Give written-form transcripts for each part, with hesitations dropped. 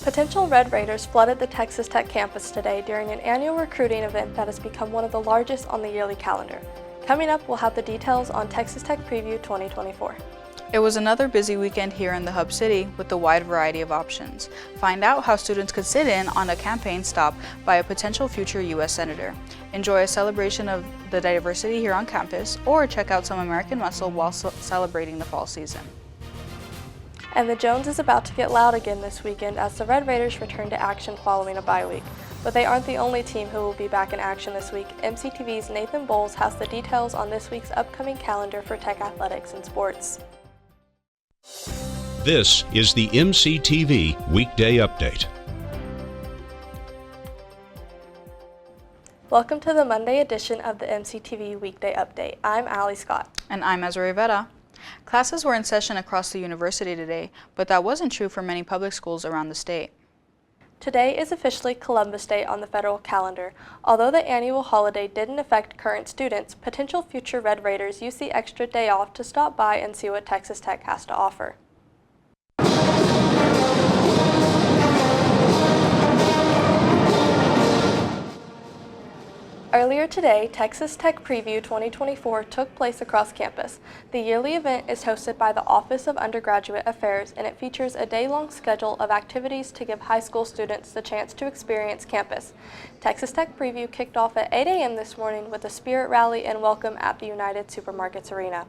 Potential Red Raiders flooded the Texas Tech campus today during an annual recruiting event that has become one of the largest on the yearly calendar. Coming up, we'll have the details on Texas Tech Preview 2024. It was another busy weekend here in the Hub City with a wide variety of options. Find out how students could sit in on a campaign stop by a potential future U.S. Senator. Enjoy a celebration of the diversity here on campus, or check out some American muscle while celebrating the fall season. And the Jones is about to get loud again this weekend as the Red Raiders return to action following a bye week. But they aren't the only team who will be back in action this week. MCTV's Nathan Boles has the details on this week's upcoming calendar for Tech athletics and sports. This is the MCTV Weekday Update. Welcome to the Monday edition of the MCTV Weekday Update. I'm Allie Scott. And I'm Ezra Rivera. Classes were in session across the university today, but that wasn't true for many public schools around the state. Today is officially Columbus Day on the federal calendar. Although the annual holiday didn't affect current students, potential future Red Raiders use the extra day off to stop by and see what Texas Tech has to offer. Earlier today, Texas Tech Preview 2024 took place across campus. The yearly event is hosted by the Office of Undergraduate Affairs, and it features a day-long schedule of activities to give high school students the chance to experience campus. Texas Tech Preview kicked off at 8 a.m. this morning with a spirit rally and welcome at the United Supermarkets Arena.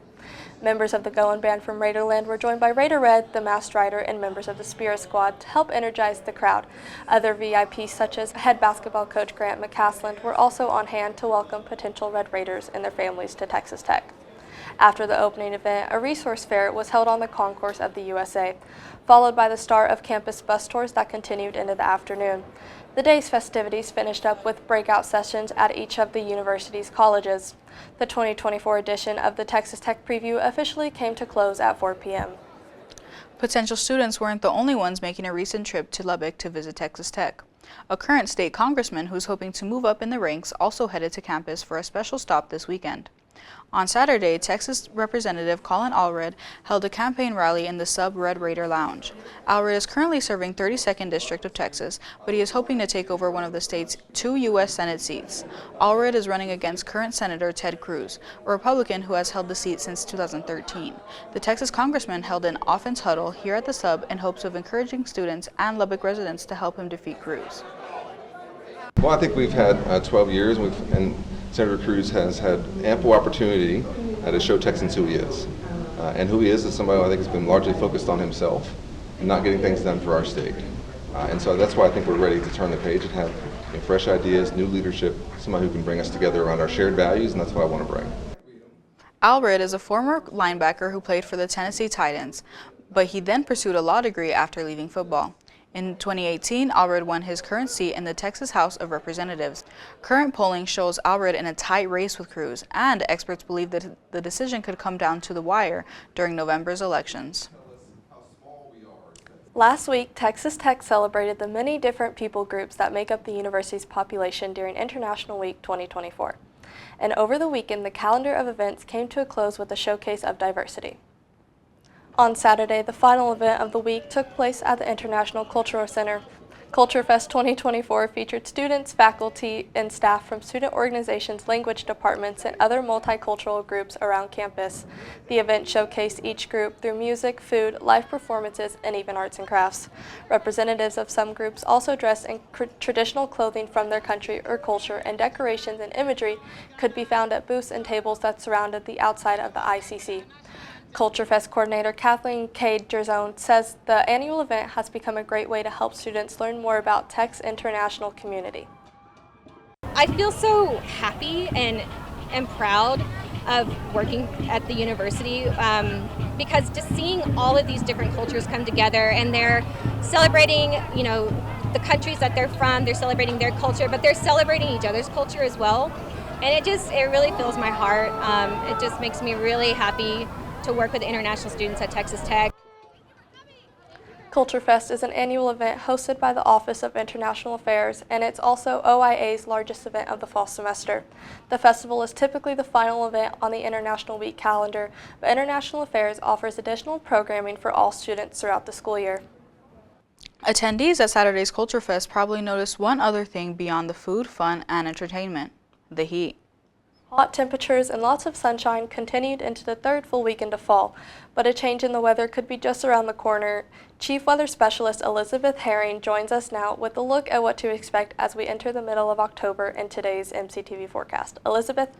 Members of the Goin' Band from Raiderland were joined by Raider Red, the Masked Rider, and members of the Spirit Squad to help energize the crowd. Other VIPs such as head basketball coach Grant McCasland were also on hand to welcome potential Red Raiders and their families to Texas Tech. After the opening event, a resource fair was held on the concourse of the USA, followed by the start of campus bus tours that continued into the afternoon. The day's festivities finished up with breakout sessions at each of the university's colleges. The 2024 edition of the Texas Tech Preview officially came to close at 4 p.m. Potential students weren't the only ones making a recent trip to Lubbock to visit Texas Tech. A current state congressman who's hoping to move up in the ranks also headed to campus for a special stop this weekend. On Saturday, Texas Representative Colin Allred held a campaign rally in the Sub-Red Raider Lounge. Allred is currently serving 32nd District of Texas, but he is hoping to take over one of the state's 2 U.S. Senate seats. Allred is running against current Senator Ted Cruz, a Republican who has held the seat since 2013. The Texas congressman held an offense huddle here at the Sub in hopes of encouraging students and Lubbock residents to help him defeat Cruz. Well, I think we've had 12 years, and Senator Cruz has had ample opportunity to show Texans who he is. And who he is somebody who I think has been largely focused on himself and not getting things done for our state. And so that's why I think we're ready to turn the page and have fresh ideas, new leadership, somebody who can bring us together around our shared values, and that's what I want to bring. Allred is a former linebacker who played for the Tennessee Titans, but he then pursued a law degree after leaving football. In 2018, Allred won his current seat in the Texas House of Representatives. Current polling shows Allred in a tight race with Cruz, and experts believe that the decision could come down to the wire during November's elections. Last week, Texas Tech celebrated the many different people groups that make up the university's population during International Week 2024. And over the weekend, the calendar of events came to a close with a showcase of diversity. On Saturday, the final event of the week took place at the International Cultural Center. Culture Fest 2024 featured students, faculty, and staff from student organizations, language departments, and other multicultural groups around campus. The event showcased each group through music, food, live performances, and even arts and crafts. Representatives of some groups also dressed in traditional clothing from their country or culture, and decorations and imagery could be found at booths and tables that surrounded the outside of the ICC. Culture Fest coordinator Kathleen Cade-Jerzone says the annual event has become a great way to help students learn more about Tech's international community. I feel so happy and proud of working at the university because just seeing all of these different cultures come together, and they're celebrating, the countries that they're from, they're celebrating their culture, but they're celebrating each other's culture as well. And it really fills my heart. It just makes me really happy to work with international students at Texas Tech. Culture Fest is an annual event hosted by the Office of International Affairs, and it's also OIA's largest event of the fall semester. The festival is typically the final event on the International Week calendar, but International Affairs offers additional programming for all students throughout the school year. Attendees at Saturday's Culture Fest probably noticed one other thing beyond the food, fun, and entertainment: the heat. Hot temperatures and lots of sunshine continued into the third full weekend of fall, but a change in the weather could be just around the corner. Chief Weather Specialist Elisabeth Herring joins us now with a look at what to expect as we enter the middle of October in today's MCTV forecast. Elizabeth?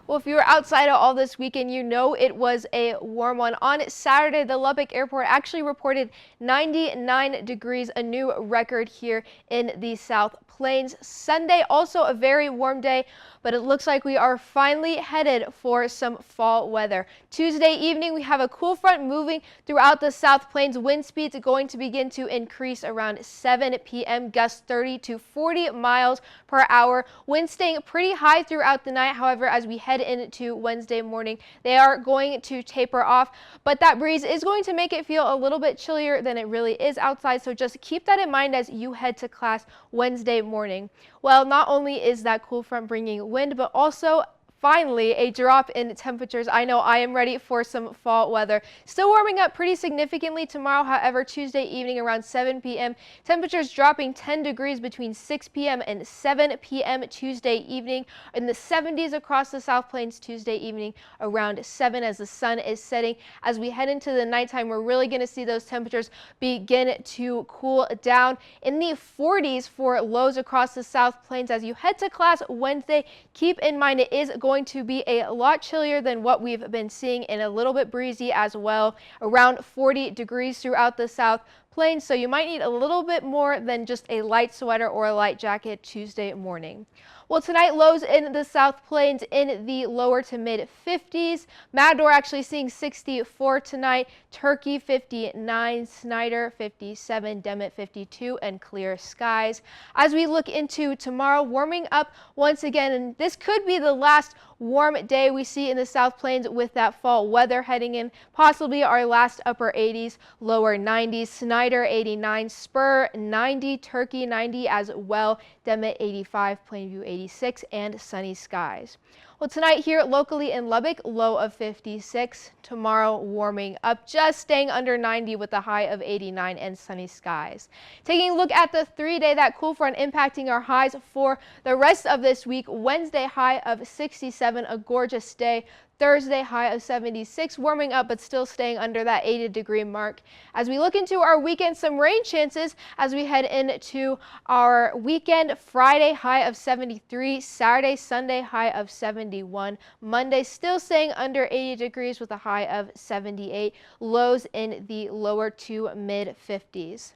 Well, if you were outside all this weekend, you know it was a warm one. On Saturday, the Lubbock airport actually reported 99 degrees, a new record here in the South Plains. Sunday, also a very warm day, but it looks like we are finally headed for some fall weather. Tuesday evening, we have a cool front moving throughout the South Plains. Wind speeds are going to begin to increase around 7 p.m. Gusts 30 to 40 miles per hour. Winds staying pretty high throughout the night. However, as we head into Wednesday morning, they are going to taper off, but that breeze is going to make it feel a little bit chillier than it really is outside. So just keep that in mind as you head to class Wednesday morning. Well, not only is that cool front bringing wind, but also finally a drop in temperatures. I know I am ready for some fall weather. Still warming up pretty significantly tomorrow. However, Tuesday evening around 7 p.m. temperatures dropping 10 degrees between 6 p.m. and 7 p.m. Tuesday evening. In the 70s across the South Plains Tuesday evening around 7 as the sun is setting. As we head into the nighttime, we're really going to see those temperatures begin to cool down in the 40s for lows across the South Plains. As you head to class Wednesday, keep in mind it is going to be a lot chillier than what we've been seeing, and a little bit breezy as well, around 40 degrees throughout the South Plains. So you might need a little bit more than just a light sweater or a light jacket Tuesday morning. Well, tonight lows in the South Plains in the lower to mid 50s. Matador actually seeing 64 tonight. Turkey 59, Snyder 57, Demet 52, and clear skies. As we look into tomorrow, warming up once again, and this could be the last warm day we see in the South Plains with that fall weather heading in. Possibly our last upper 80s, lower 90s. Snyder 89, Spur 90, Turkey 90 as well, Demet 85, Plainview 86, and sunny skies. Well, tonight here locally in Lubbock, low of 56. Tomorrow warming up, just staying under 90 with a high of 89 and sunny skies. Taking a look at the 3-day, that cool front impacting our highs for the rest of this week. Wednesday high of 67, a gorgeous day. Thursday high of 76, warming up but still staying under that 80-degree mark. As we look into our weekend, some rain chances as we head into our weekend. Friday high of 73, Saturday, Sunday high of 71, Monday still staying under 80 degrees with a high of 78, lows in the lower to mid 50s.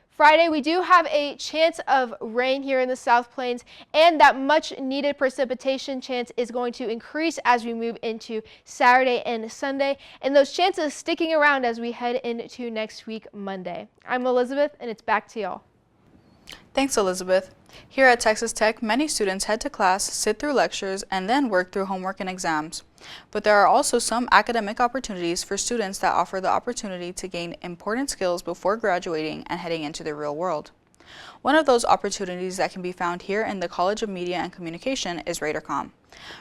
Friday, we do have a chance of rain here in the South Plains, and that much needed precipitation chance is going to increase as we move into Saturday and Sunday, and those chances sticking around as we head into next week, Monday. I'm Elizabeth, and it's back to y'all. Thanks, Elizabeth. Here at Texas Tech, many students head to class, sit through lectures, and then work through homework and exams. But there are also some academic opportunities for students that offer the opportunity to gain important skills before graduating and heading into the real world. One of those opportunities that can be found here in the College of Media and Communication is RadarCom.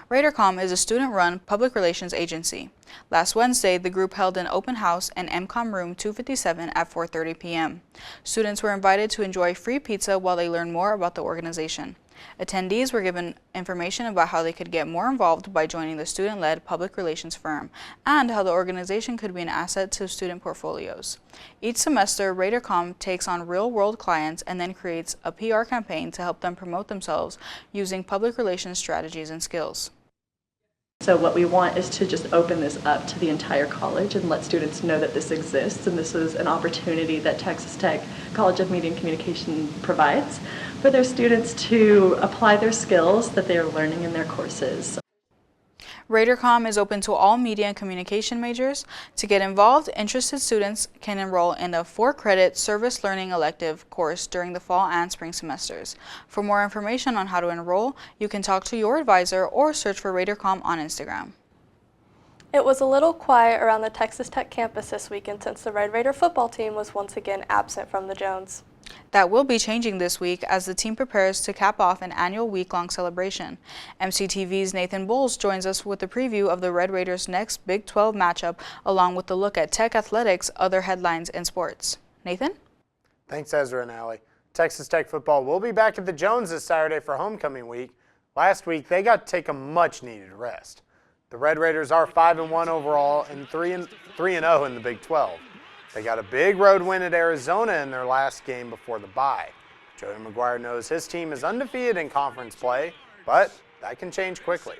RadarCom is a student-run public relations agency. Last Wednesday, the group held an open house in MCOM room 257 at 4:30 p.m. Students were invited to enjoy free pizza while they learned more about the organization. Attendees were given information about how they could get more involved by joining the student-led public relations firm and how the organization could be an asset to student portfolios. Each semester, RadarCom takes on real-world clients and then creates a PR campaign to help them promote themselves using public relations strategies and skills. So what we want is to just open this up to the entire college and let students know that this exists, and this is an opportunity that Texas Tech College of Media and Communication provides for their students to apply their skills that they are learning in their courses. RadarCom is open to all media and communication majors. To get involved, interested students can enroll in a 4-credit service learning elective course during the fall and spring semesters. For more information on how to enroll, you can talk to your advisor or search for RadarCom on Instagram. It was a little quiet around the Texas Tech campus this weekend since the Red Raider football team was once again absent from the Jones. That will be changing this week as the team prepares to cap off an annual week-long celebration. MCTV's Nathan Boles joins us with a preview of the Red Raiders' next Big 12 matchup, along with a look at Tech Athletics' other headlines in sports. Nathan? Thanks, Ezra and Allie. Texas Tech football will be back at the Jones this Saturday for homecoming week. Last week, they got to take a much-needed rest. The Red Raiders are 5-1 overall and 3-0 in the Big 12. They got a big road win at Arizona in their last game before the bye. Joey McGuire knows his team is undefeated in conference play, but that can change quickly.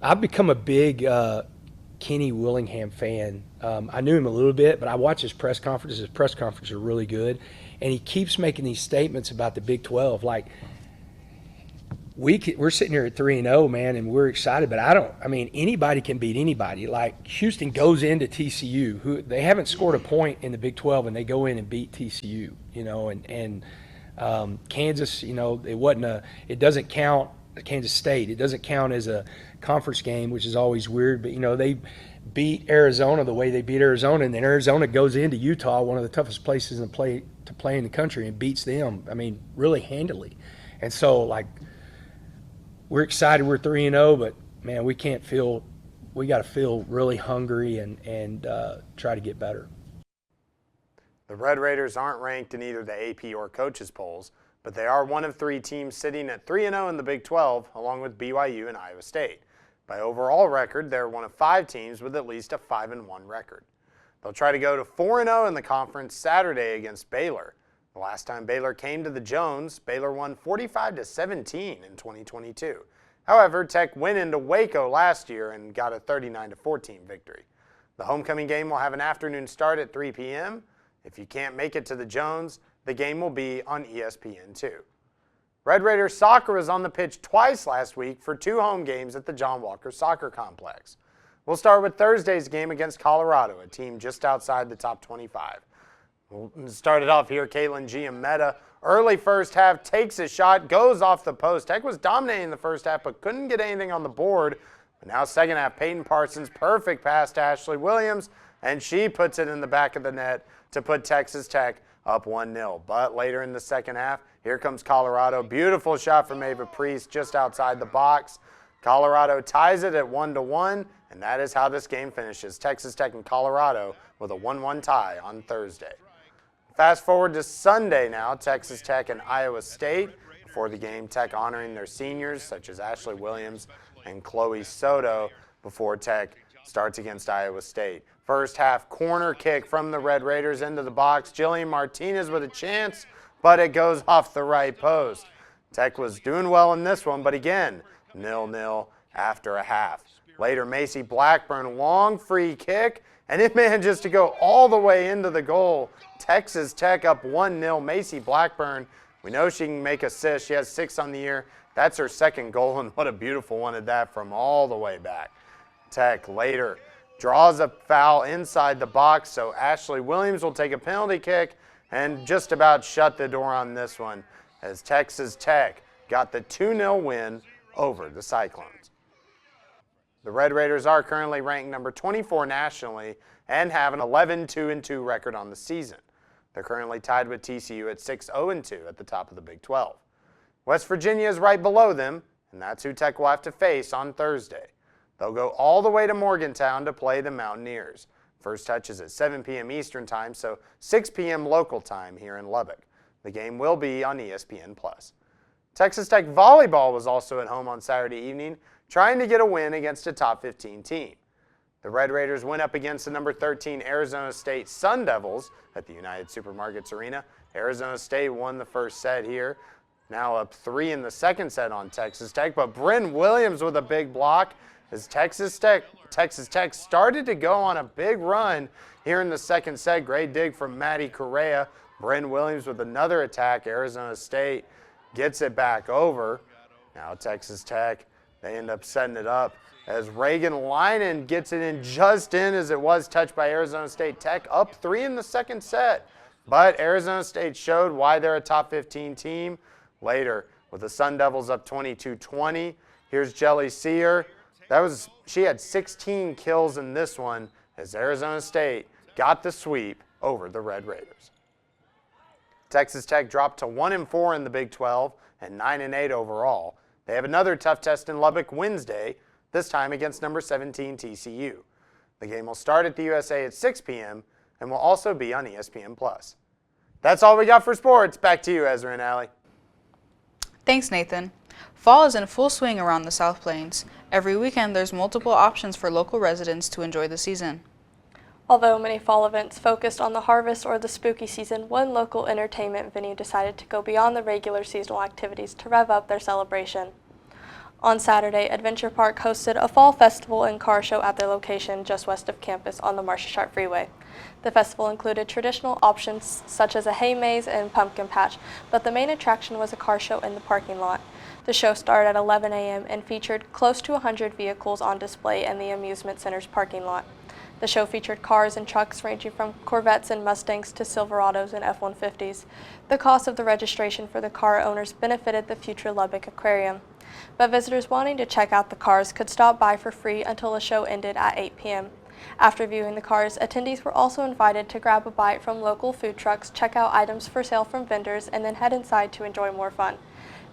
I've become a big Kenny Willingham fan. I knew him a little bit, but I watch his press conferences. His press conferences are really good, and he keeps making these statements about the Big 12. Like, we're sitting here at 3-0, man, and we're excited, but anybody can beat anybody. Like, Houston goes into TCU, who they haven't scored a point in the Big 12, and they go in and beat TCU, and Kansas, it doesn't count. Kansas State, it doesn't count as a conference game, which is always weird, but they beat Arizona the way they beat Arizona, and then Arizona goes into Utah, one of the toughest places to play in the country, and beats them, really handily. And so, we're excited we're 3-0, but man, we got to feel really hungry and try to get better. The Red Raiders aren't ranked in either the AP or coaches polls, but they are one of 3 teams sitting at 3-0 in the Big 12, along with BYU and Iowa State. By overall record, they're one of 5 teams with at least a 5-1 record. They'll try to go to 4-0 in the conference Saturday against Baylor. The last time Baylor came to the Jones, Baylor won 45-17 in 2022. However, Tech went into Waco last year and got a 39-14 victory. The homecoming game will have an afternoon start at 3 p.m. If you can't make it to the Jones, the game will be on ESPN2. Red Raiders soccer was on the pitch twice last week for 2 home games at the John Walker Soccer Complex. We'll start with Thursday's game against Colorado, a team just outside the top 25. We'll start it off here. Caitlin Giametta, early first half, takes a shot, goes off the post. Tech was dominating the first half, but couldn't get anything on the board. But now second half, Peyton Parsons, perfect pass to Ashley Williams, and she puts it in the back of the net to put Texas Tech up 1-0. But later in the second half, here comes Colorado. Beautiful shot from Ava Priest just outside the box. Colorado ties it at 1-1, and that is how this game finishes. Texas Tech and Colorado with a 1-1 tie on Thursday. Fast forward to Sunday now, Texas Tech and Iowa State. Before the game, Tech honoring their seniors such as Ashley Williams and Chloe Soto before Tech starts against Iowa State. First half corner kick from the Red Raiders into the box. Jillian Martinez with a chance, but it goes off the right post. Tech was doing well in this one, but again, 0-0 after a half. Later, Macy Blackburn, long free kick, and it manages to go all the way into the goal. Texas Tech up 1-0. Macy Blackburn, we know she can make assists. She has 6 on the year. That's her second goal, and what a beautiful one at that from all the way back. Tech later draws a foul inside the box, so Ashley Williams will take a penalty kick and just about shut the door on this one as Texas Tech got the 2-0 win over the Cyclones. The Red Raiders are currently ranked number 24 nationally and have an 11-2-2 record on the season. They're currently tied with TCU at 6-0-2 at the top of the Big 12. West Virginia is right below them, and that's who Tech will have to face on Thursday. They'll go all the way to Morgantown to play the Mountaineers. First touch is at 7 p.m. Eastern Time, so 6 p.m. local time here in Lubbock. The game will be on ESPN+. Texas Tech volleyball was also at home on Saturday evening, trying to get a win against a top 15 team. The Red Raiders went up against the number 13 Arizona State Sun Devils at the United Supermarkets Arena. Arizona State won the first set here, now up 3 in the second set on Texas Tech, but Bryn Williams with a big block as Texas Tech started to go on a big run here in the second set. Great dig from Maddie Correa. Bryn Williams with another attack. Arizona State gets it back over. Now Texas Tech, they end up setting it up as Reagan Linen gets it in just in as it was touched by Arizona State. Tech up 3 in the second set. But Arizona State showed why they're a top 15 team later with the Sun Devils up 22-20. Here's Jelly Sear. She had 16 kills in this one as Arizona State got the sweep over the Red Raiders. Texas Tech dropped to 1-4 in the Big 12 and 9-8 overall. They have another tough test in Lubbock Wednesday, this time against number 17 TCU. The game will start at the USA at 6 p.m. and will also be on ESPN+. That's all we got for sports. Back to you, Ezra and Allie. Thanks, Nathan. Fall is in full swing around the South Plains. Every weekend, there's multiple options for local residents to enjoy the season. Although many fall events focused on the harvest or the spooky season, one local entertainment venue decided to go beyond the regular seasonal activities to rev up their celebration. On Saturday, Adventure Park hosted a fall festival and car show at their location just west of campus on the Marcia Sharp Freeway. The festival included traditional options such as a hay maze and pumpkin patch, but the main attraction was a car show in the parking lot. The show started at 11 a.m. and featured close to 100 vehicles on display in the amusement center's parking lot. The show featured cars and trucks ranging from Corvettes and Mustangs to Silverados and F-150s. The cost of the registration for the car owners benefited the future Lubbock Aquarium. But visitors wanting to check out the cars could stop by for free until the show ended at 8 p.m. After viewing the cars, attendees were also invited to grab a bite from local food trucks, check out items for sale from vendors, and then head inside to enjoy more fun.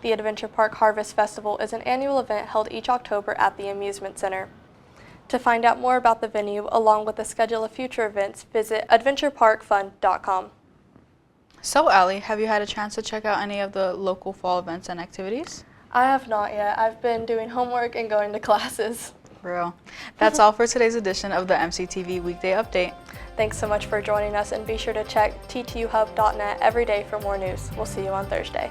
The Adventure Park Harvest Festival is an annual event held each October at the Amusement Center. To find out more about the venue, along with a schedule of future events, visit adventureparkfun.com. So, Allie, have you had a chance to check out any of the local fall events and activities? I have not yet. I've been doing homework and going to classes. Real. That's all for today's edition of the MCTV Weekday Update. Thanks so much for joining us, and be sure to check ttuhub.net every day for more news. We'll see you on Thursday.